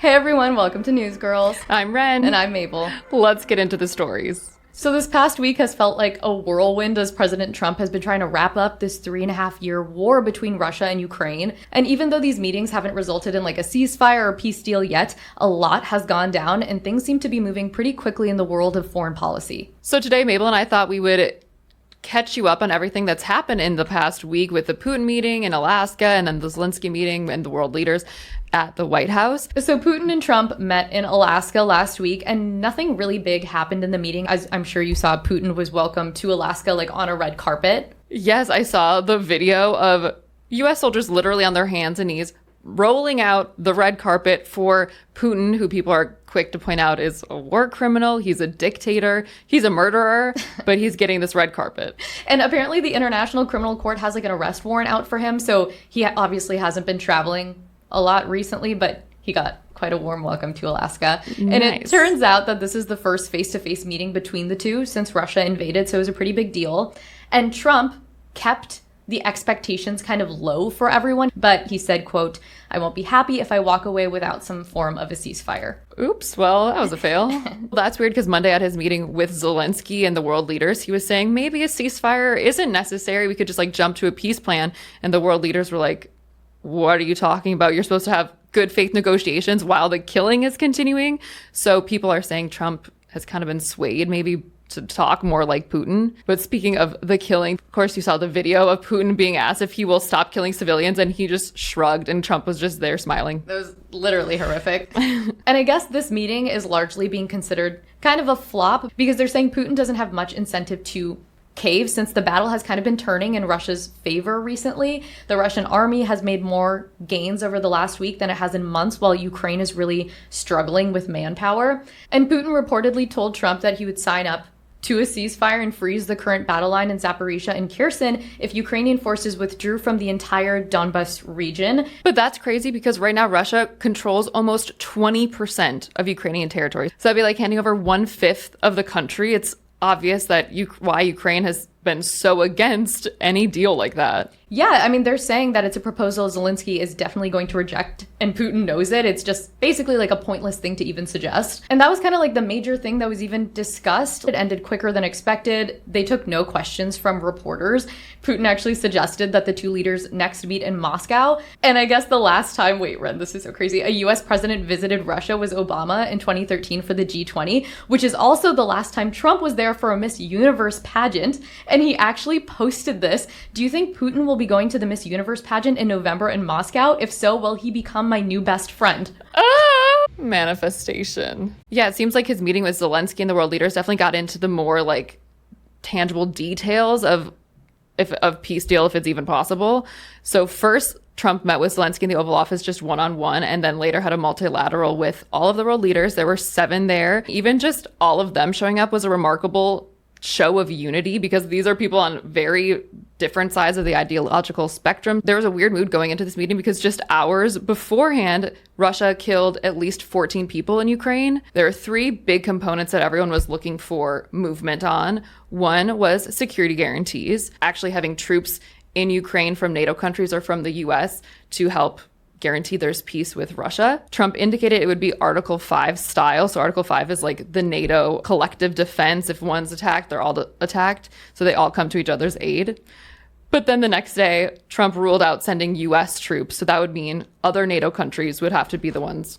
Hey everyone, welcome to News Girls. I'm Wren. And I'm Mabel. Let's get into the stories. So this past week has felt like a whirlwind as President Trump has been trying to wrap up this 3.5-year war between Russia and Ukraine. And even though these meetings haven't resulted in like a ceasefire or peace deal yet, a lot has gone down and things seem to be moving pretty quickly in the world of foreign policy. So today, Mabel and I thought we would catch you up on everything that's happened in the past week with the Putin meeting in Alaska and then the Zelensky meeting and the world leaders at the White House. So Putin and Trump met in Alaska last week and nothing really big happened in the meeting. As I'm sure you saw, Putin was welcomed to Alaska like on a red carpet. Yes, I saw the video of U.S. soldiers literally on their hands and knees rolling out the red carpet for Putin, who people are quick to point out is a war criminal. He's a dictator. He's a murderer, but he's getting this red carpet. And apparently the International Criminal Court has like an arrest warrant out for him. So he obviously hasn't been traveling a lot recently, but he got quite a warm welcome to Alaska. Nice. And it turns out that this is the first face-to-face meeting between the two since Russia invaded. So it was a pretty big deal. And Trump kept the expectations kind of low for everyone. But he said, quote, "I won't be happy if I walk away without some form of a ceasefire." Oops, well, that was a fail. That's weird because Monday at his meeting with Zelensky and the world leaders, he was saying maybe a ceasefire isn't necessary. We could just like jump to a peace plan. And the world leaders were like, what are you talking about? You're supposed to have good faith negotiations while the killing is continuing. So people are saying Trump has kind of been swayed maybe to talk more like Putin. But speaking of the killing, of course, you saw the video of Putin being asked if he will stop killing civilians, and he just shrugged, and Trump was just there smiling. That was literally horrific. And I guess this meeting is largely being considered kind of a flop because they're saying Putin doesn't have much incentive to cave since the battle has kind of been turning in Russia's favor recently. The Russian army has made more gains over the last week than it has in months, while Ukraine is really struggling with manpower. And Putin reportedly told Trump that he would sign up to a ceasefire and freeze the current battle line in Zaporizhia and Kherson if Ukrainian forces withdrew from the entire Donbas region. But that's crazy because right now Russia controls almost 20% of Ukrainian territory. So that'd be like handing over 1/5 of the country. It's obvious that why Ukraine has been so against any deal like that. Yeah, I mean, they're saying that it's a proposal Zelensky is definitely going to reject, and Putin knows it. It's just basically like a pointless thing to even suggest. And that was kind of like the major thing that was even discussed. It ended quicker than expected. They took no questions from reporters. Putin actually suggested that the two leaders next meet in Moscow. And I guess the last time, wait, Ren, this is so crazy, a US president visited Russia was Obama in 2013 for the G20, which is also the last time Trump was there for a Miss Universe pageant. And he actually posted this. Do you think Putin will be going to the Miss Universe pageant in November in Moscow? If so, will he become my new best friend? Manifestation. Yeah, it seems like his meeting with Zelensky and the world leaders definitely got into the more like tangible details of peace deal, if it's even possible. So first, Trump met with Zelensky in the Oval Office just one-on-one, and then later had a multilateral with all of the world leaders. There were 7 there. Even just all of them showing up was a remarkable show of unity because these are people on very different sides of the ideological spectrum. There was a weird mood going into this meeting because just hours beforehand, Russia killed at least 14 people in Ukraine. There are 3 big components that everyone was looking for movement on. One was security guarantees, actually having troops in Ukraine from NATO countries or from the US to help guarantee there's peace with Russia. Trump indicated it would be Article 5 style. So Article 5 is like the NATO collective defense. If one's attacked, they're all attacked. So they all come to each other's aid. But then the next day, Trump ruled out sending US troops. So that would mean other NATO countries would have to be the ones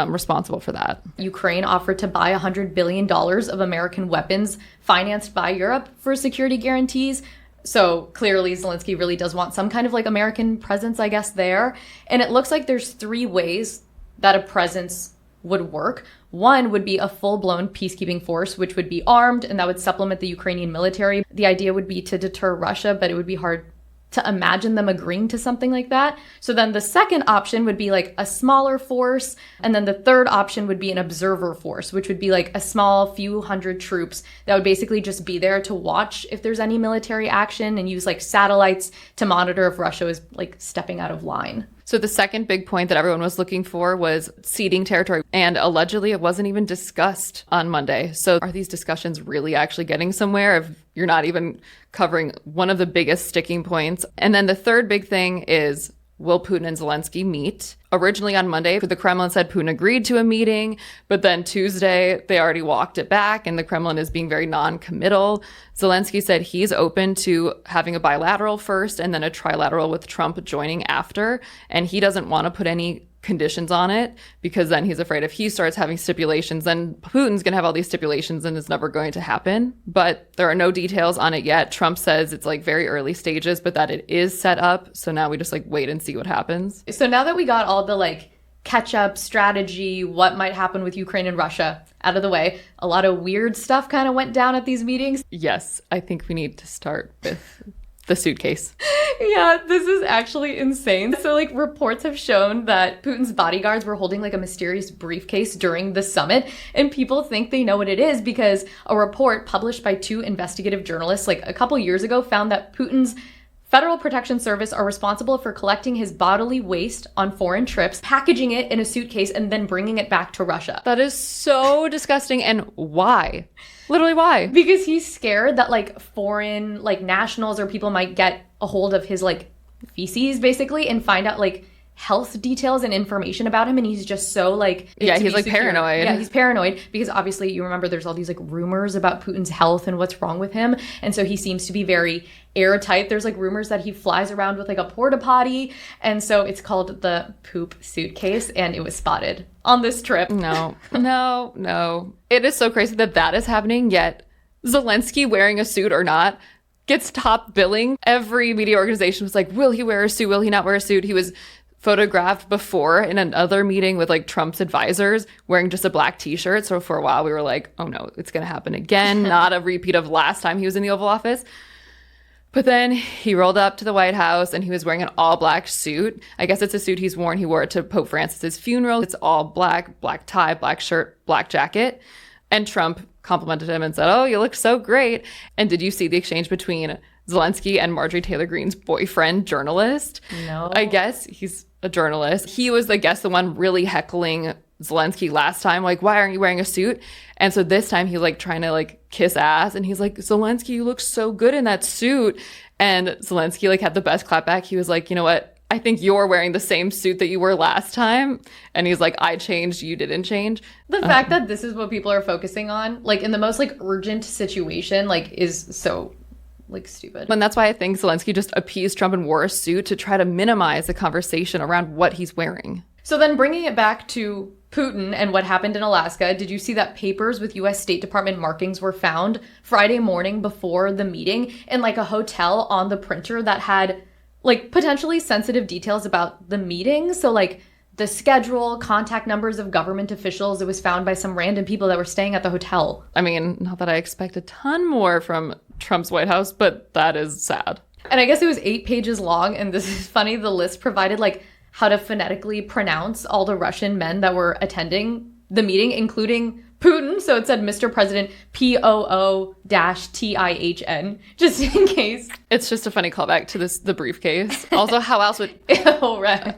responsible for that. Ukraine offered to buy $100 billion of American weapons financed by Europe for security guarantees. So clearly Zelensky really does want some kind of like American presence, I guess, there. And it looks like there's 3 ways that a presence would work. One would be a full-blown peacekeeping force, which would be armed, and that would supplement the Ukrainian military. The idea would be to deter Russia, but it would be hard to imagine them agreeing to something like that. So then the second option would be like a smaller force. And then the third option would be an observer force, which would be like a small few hundred troops that would basically just be there to watch if there's any military action and use like satellites to monitor if Russia is like stepping out of line. So the second big point that everyone was looking for was ceding territory. And allegedly it wasn't even discussed on Monday. So are these discussions really actually getting somewhere if you're not even covering one of the biggest sticking points? And then the third big thing is, will Putin and Zelensky meet? Originally on Monday, the Kremlin said Putin agreed to a meeting, but then Tuesday, they already walked it back, and the Kremlin is being very non-committal. Zelensky said he's open to having a bilateral first and then a trilateral with Trump joining after, and he doesn't want to put any conditions on it because then he's afraid if he starts having stipulations, then Putin's going to have all these stipulations and it's never going to happen. But there are no details on it yet. Trump says it's like very early stages, but that it is set up. So now we just like wait and see what happens. So now that we got all the like catch up strategy, what might happen with Ukraine and Russia out of the way, a lot of weird stuff kind of went down at these meetings. Yes, I think we need to start with the suitcase. Yeah, this is actually insane. So, like, reports have shown that Putin's bodyguards were holding, like, a mysterious briefcase during the summit, and people think they know what it is because a report published by 2 investigative journalists, like, a couple years ago found that Putin's Federal Protection Service are responsible for collecting his bodily waste on foreign trips, packaging it in a suitcase, and then bringing it back to Russia. That is so disgusting. And why? Literally why? Because he's scared that like foreign like nationals or people might get a hold of his like feces basically and find out like health details and information about him, and he's just so like he's like paranoid. Yeah, he's paranoid because obviously you remember there's all these like rumors about Putin's health and what's wrong with him, and so he seems to be very airtight. There's like rumors that he flies around with like a porta potty, and so it's called the poop suitcase, and it was spotted on this trip. No. It is so crazy that is happening, yet Zelensky wearing a suit or not gets top billing. Every media organization was like, will he wear a suit? Will he not wear a suit? He was photographed before in another meeting with like Trump's advisors wearing just a black t-shirt. So for a while we were like, oh no, it's going to happen again. Not a repeat of last time he was in the Oval Office. But then he rolled up to the White House and he was wearing an all black suit. I guess it's a suit he's worn. He wore it to Pope Francis's funeral. It's all black, black tie, black shirt, black jacket. And Trump complimented him and said, oh, you look so great. And did you see the exchange between Zelensky and Marjorie Taylor Greene's boyfriend, journalist? No. I guess he's a journalist. He was, I guess, the one really heckling Zelensky last time, like, why aren't you wearing a suit? And so this time he's like trying to like kiss ass, and he's like, Zelensky, you look so good in that suit. And Zelensky like had the best clapback. He was like, you know what? I think you're wearing the same suit that you were last time. And he's like, I changed, you didn't change. The fact that this is what people are focusing on, like in the most like urgent situation, like is so like stupid. And that's why I think Zelensky just appeased Trump and wore a suit to try to minimize the conversation around what he's wearing. So then bringing it back to Putin and what happened in Alaska, did you see that papers with U.S. State Department markings were found Friday morning before the meeting in like a hotel on the printer that had like potentially sensitive details about the meeting? So like the schedule, contact numbers of government officials. It was found by some random people that were staying at the hotel. I mean, not that I expect a ton more from Trump's White House, but that is sad. And I guess it was 8 pages long. And this is funny. The list provided like how to phonetically pronounce all the Russian men that were attending the meeting, including Putin. So it said Mr. President POO-TIHN, just in case. It's just a funny callback to the briefcase. Also, how else would... Oh, right.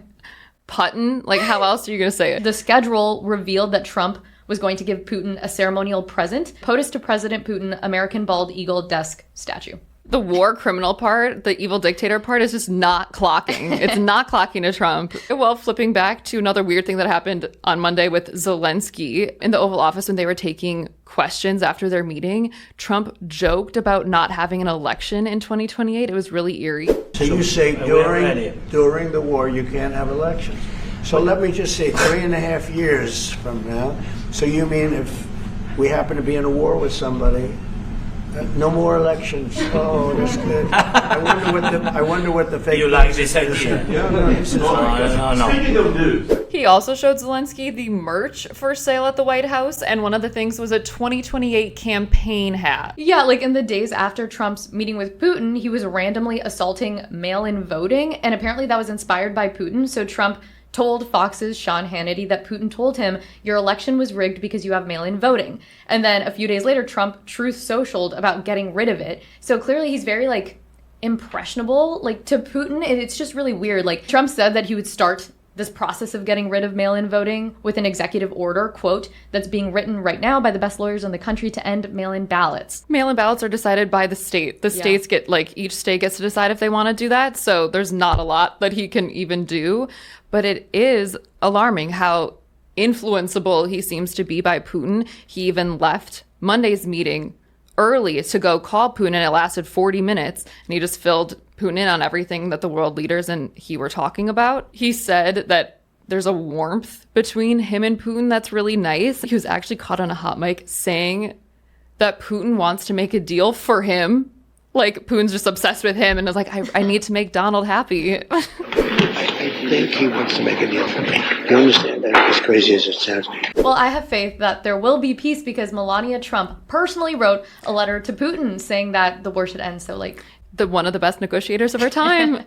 Putin? Like, how else are you going to say it? The schedule revealed that Trump was going to give Putin a ceremonial present, POTUS to President Putin, American bald eagle desk statue. The war criminal part, the evil dictator part, is just not clocking. It's not clocking to Trump. Well, flipping back to another weird thing that happened on Monday with Zelensky in the Oval Office when they were taking questions after their meeting, Trump joked about not having an election in 2028. It was really eerie. So you say during the war you can't have elections. So let me just say 3.5 years from now. So you mean if we happen to be in a war with somebody, no more elections. Oh, that's good. I wonder what the fake. You like this idea? No, this is No. Speaking of news, He also showed Zelensky the merch for sale at the White House, and one of the things was a 2028 campaign hat. Yeah, like in the days after Trump's meeting with Putin, he was randomly assaulting mail-in voting, and apparently that was inspired by Putin. So Trump told Fox's Sean Hannity that Putin told him your election was rigged because you have mail-in voting. And then a few days later, Trump truth socialed about getting rid of it. So clearly he's very like impressionable, like to Putin. It's just really weird. Like Trump said that he would start this process of getting rid of mail-in voting with an executive order, quote, that's being written right now by the best lawyers in the country to end mail-in ballots. Mail-in ballots are decided by the state. The states get, like, each state gets to decide if they want to do that. So there's not a lot that he can even do. But it is alarming how influenceable he seems to be by Putin. He even left Monday's meeting early to go call Putin, and it lasted 40 minutes. And he just filled Putin in on everything that the world leaders and he were talking about. He said that there's a warmth between him and Putin that's really nice. He was actually caught on a hot mic saying that Putin wants to make a deal for him. Like, Putin's just obsessed with him and is like, I need to make Donald happy. I think he wants to make a deal for me. You understand that, as crazy as it sounds. Well, I have faith that there will be peace because Melania Trump personally wrote a letter to Putin saying that the war should end. So, like, One of the best negotiators of our time.